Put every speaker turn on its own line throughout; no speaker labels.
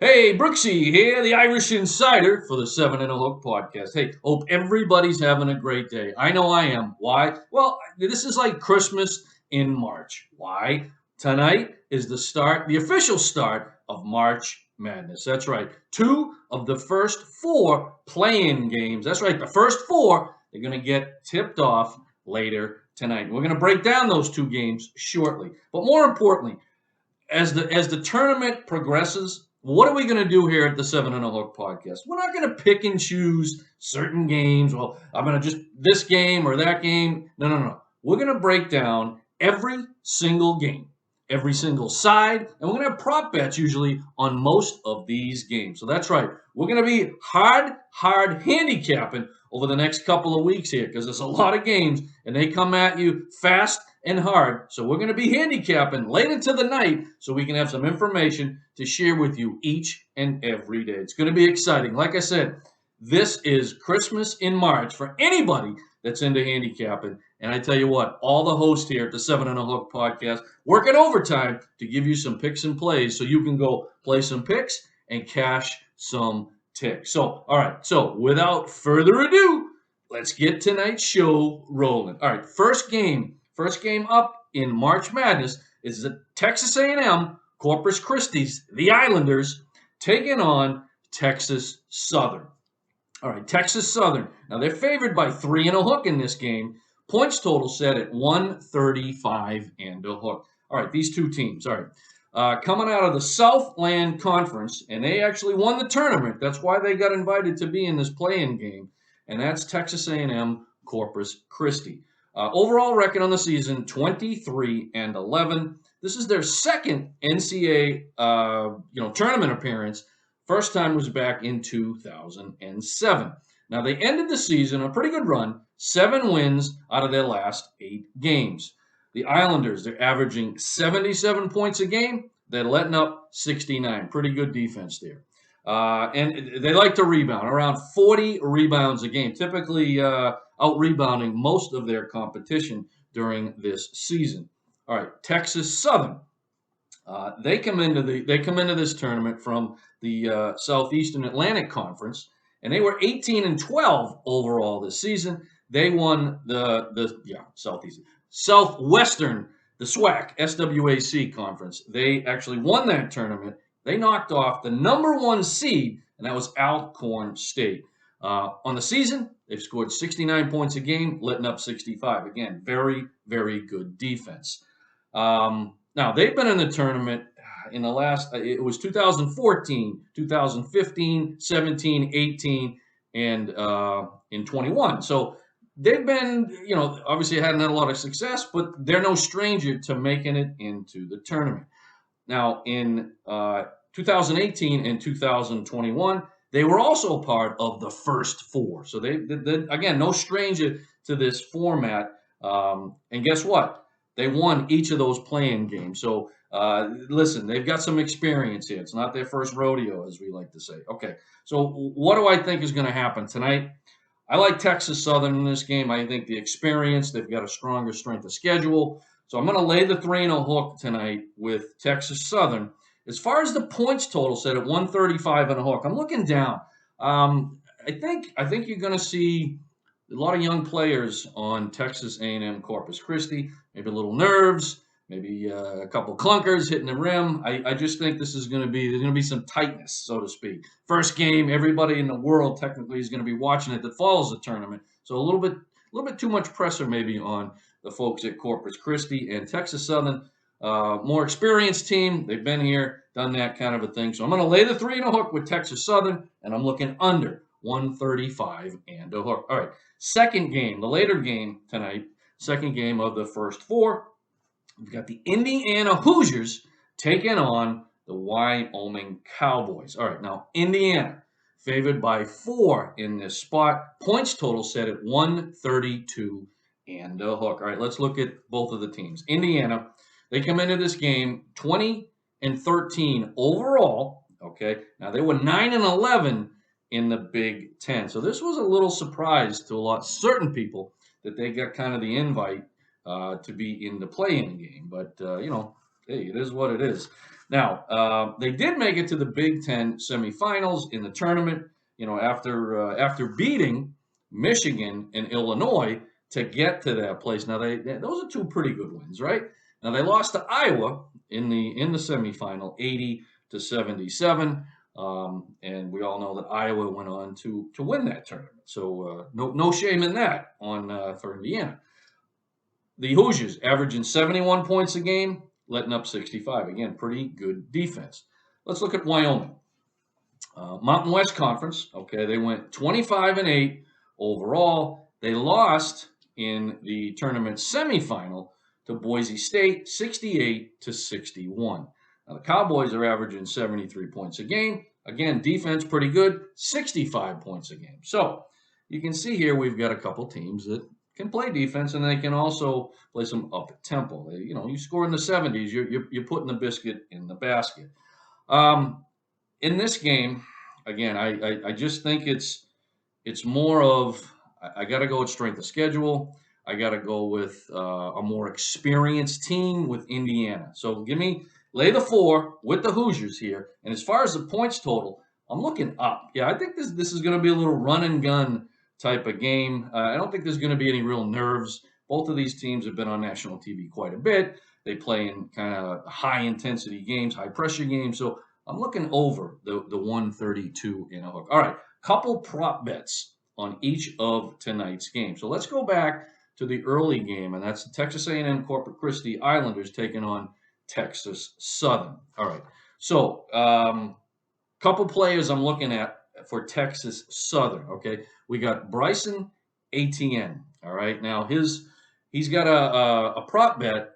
Hey, Brooksie here, the Irish Insider for the Seven and a Hook podcast. Hey, hope everybody's having a great day. I know I am. Why? Well, this is like Christmas in March. Why? Tonight is the official start of March Madness. That's right. Two of the first four play-in games. That's right. The first four, they're going to get tipped off later tonight. We're going to break down those two games shortly. But more importantly, as the tournament progresses, what are we going to do here at the Seven and a Hook podcast? We're not going to pick and choose certain games. Well, I'm going to just this game or that game. No, no, no. We're going to break down every single game, every single side, and we're going to have prop bets usually on most of these games. So that's right. We're going to be hard handicapping over the next couple of weeks here because there's a lot of games and they come at you fast and hard. So we're going to be handicapping late into the night so we can have some information to share with you each and every day. It's going to be exciting. Like I said, this is Christmas in March for anybody that's into handicapping. And I tell you what, all the hosts here at the Seven and a Hook podcast working overtime to give you some picks and plays so you can go play some picks and cash some ticks. So, all right. So without further ado, let's get tonight's show rolling. All right. First game up in March Madness is the Texas A&M Corpus Christi's, the Islanders, taking on Texas Southern. All right, Texas Southern. Now, they're favored by 3 and a hook in this game. Points total set at 135 and a hook. All right, these two teams. All right, coming out of the Southland Conference, and they actually won the tournament. That's why they got invited to be in this play-in game, and that's Texas A&M Corpus Christi. Overall record on the season, 23 and 11. This is their second NCAA tournament appearance. First time was back in 2007. Now, they ended the season a pretty good run, 7 wins out of their last 8 games. The Islanders, they're averaging 77 points a game. They're letting up 69. Pretty good defense there. And they like to rebound, around 40 rebounds a game, typically out-rebounding most of their competition during this season. All right, Texas Southern. They come into this tournament from the Southeastern Atlantic Conference, and they were 18 and 12 overall this season. They won the Southwestern, the SWAC, SWAC conference. They actually won that tournament. They knocked off the number 1 seed, and that was Alcorn State. On the season, they've scored 69 points a game, letting up 65. Again, very, very good defense. Now, they've been in the tournament in the last, it was 2014, 2015, 17, 18, and in 21. So they've been, obviously hadn't had a lot of success, but they're no stranger to making it into the tournament. Now, in 2018 and 2021, they were also part of the first 4. So they again, no stranger to this format. And guess what? They won each of those play-in games. So listen, they've got some experience here. It's not their first rodeo, as we like to say. Okay, so what do I think is going to happen tonight? I like Texas Southern in this game. I think the experience, they've got a stronger strength of schedule. So I'm going to lay the 3 and a hook tonight with Texas Southern. As far as the points total set at 135 and a hook, I'm looking down. I think you're going to see a lot of young players on Texas A&M Corpus Christi. Maybe a little nerves, maybe a couple clunkers hitting the rim. I just think there's going to be some tightness, so to speak. First game, everybody in the world technically is going to be watching it that follows the tournament. So a little bit too much pressure maybe on the folks at Corpus Christi. And Texas Southern, more experienced team. They've been here, done that kind of a thing. So I'm going to lay the 3 and a hook with Texas Southern, and I'm looking under 135 and a hook. All right, second game, the later game tonight, second game of the first 4. We've got the Indiana Hoosiers taking on the Wyoming Cowboys. All right, now Indiana favored by 4 in this spot. Points total set at 132 and a hook. All right, let's look at both of the teams. Indiana, they come into this game 20 and 13 overall. Okay, now they were 9 and 11 in the Big Ten. So this was a little surprise to certain people that they got kind of the invite to be in the play-in game. But, hey, it is what it is. Now, they did make it to the Big Ten semifinals in the tournament, after beating Michigan and Illinois to get to that place. Now, those are two pretty good wins, right? Now, they lost to Iowa in the semifinal, 80-77. And we all know that Iowa went on to win that tournament. So no shame in that for Indiana. The Hoosiers averaging 71 points a game, letting up 65. Again, pretty good defense. Let's look at Wyoming. Mountain West Conference. Okay, they went 25-8 overall. They lost in the tournament semifinal to Boise State, 68-61. Now, the Cowboys are averaging 73 points a game. Again, defense pretty good, 65 points a game. So you can see here we've got a couple teams that can play defense, and they can also play some up tempo. You score in the 70s, you're putting the biscuit in the basket. In this game, again, I just think it's more of I got to go with strength of schedule. I got to go with a more experienced team with Indiana. So lay the 4 with the Hoosiers here. And as far as the points total, I'm looking up. Yeah, I think this is going to be a little run and gun type of game. I don't think there's going to be any real nerves. Both of these teams have been on national TV quite a bit. They play in kind of high intensity games, high pressure games. So I'm looking over the 132 in a hook. All right, couple prop bets on each of tonight's games. So let's go back to the early game, and that's the Texas A&M Corpus Christi Islanders taking on Texas Southern. All right, so couple players I'm looking at for Texas Southern. Okay, we got Bryson ATN. All right, now he's got a prop bet,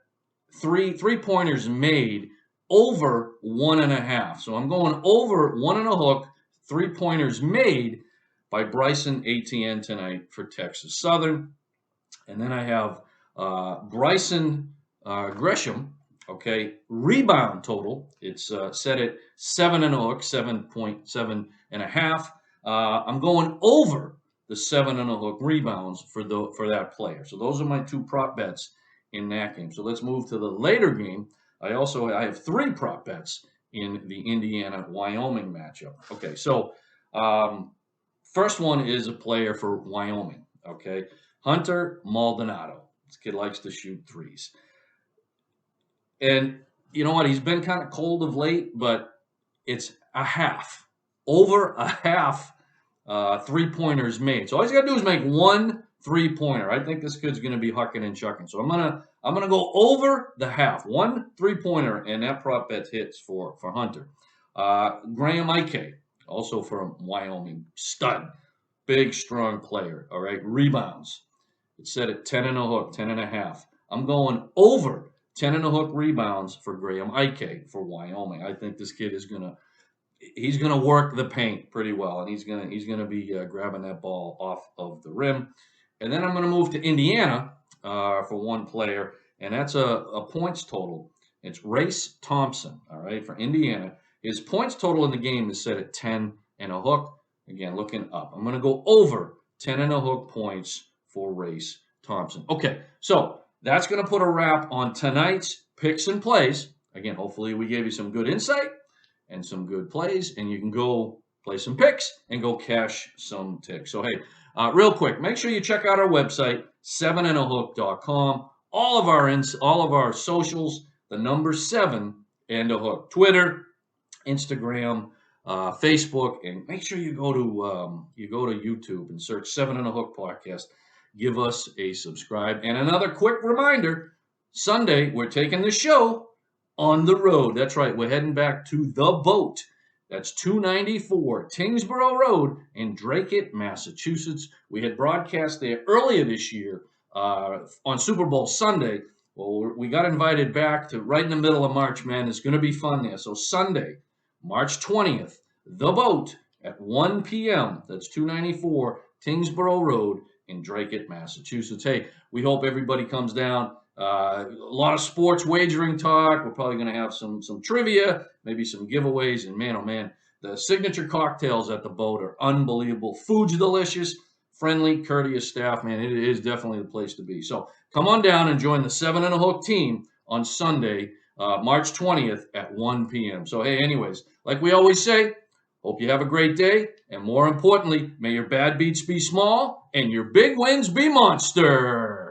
three-pointers made over 1.5. So I'm going over 1.5 3-pointers made by Bryson ATN tonight for Texas Southern. And then I have Bryson Gresham. Okay, rebound total. It's set at 7.5, 7.7.5. I'm going over the 7.5 rebounds for that player. So those are my 2 prop bets in that game. So let's move to the later game. I have 3 prop bets in the Indiana-Wyoming matchup. Okay, so first one is a player for Wyoming. Okay, Hunter Maldonado. This kid likes to shoot threes. And you know what? He's been kind of cold of late, but it's over a half 3-pointers made. So all he's got to do is make 1 3-pointer. I think this kid's going to be hucking and chucking. So I'm gonna go over the half, 1 3-pointer, and that prop bet hits for Hunter. Graham Ike, also from Wyoming, stud, big strong player. All right, rebounds. It's set at 10.5, 10.5. I'm going over 10.5 rebounds for Graham Ike for Wyoming. I think this kid is gonna work the paint pretty well, and he's gonna be grabbing that ball off of the rim. And then I'm gonna move to Indiana for one player, and that's a points total. It's Race Thompson. All right, for Indiana, his points total in the game is set at 10.5. Again, looking up. I'm gonna go over 10.5 points for Race Thompson. Okay, so that's going to put a wrap on tonight's picks and plays. Again, hopefully we gave you some good insight and some good plays, and you can go play some picks and go cash some ticks. So, hey, real quick, make sure you check out our website, 7andahook.com. All of our socials, the number 7 and a hook. Twitter, Instagram, Facebook, and make sure you go to YouTube and search 7 and a Hook Podcast. Give us a subscribe. And another quick reminder, Sunday, we're taking the show on the road. That's right, we're heading back to The Boat. That's 294 Tingsboro Road in Dracut, Massachusetts. We had broadcast there earlier this year on Super Bowl Sunday. Well, we got invited back to right in the middle of March, man. It's going to be fun there. So Sunday, March 20th, The Boat at 1 p.m. That's 294 Tingsboro Road in Dracut, Massachusetts. Hey, we hope everybody comes down. A lot of sports wagering talk. We're probably going to have some trivia, maybe some giveaways. And man, oh man, the signature cocktails at The Boat are unbelievable. Food's delicious, friendly, courteous staff. Man, it is definitely the place to be. So come on down and join the 7 and a Hook team on Sunday, March 20th at 1 p.m. So, hey, anyways, like we always say, hope you have a great day. And more importantly, may your bad beats be small and your big wins be monster.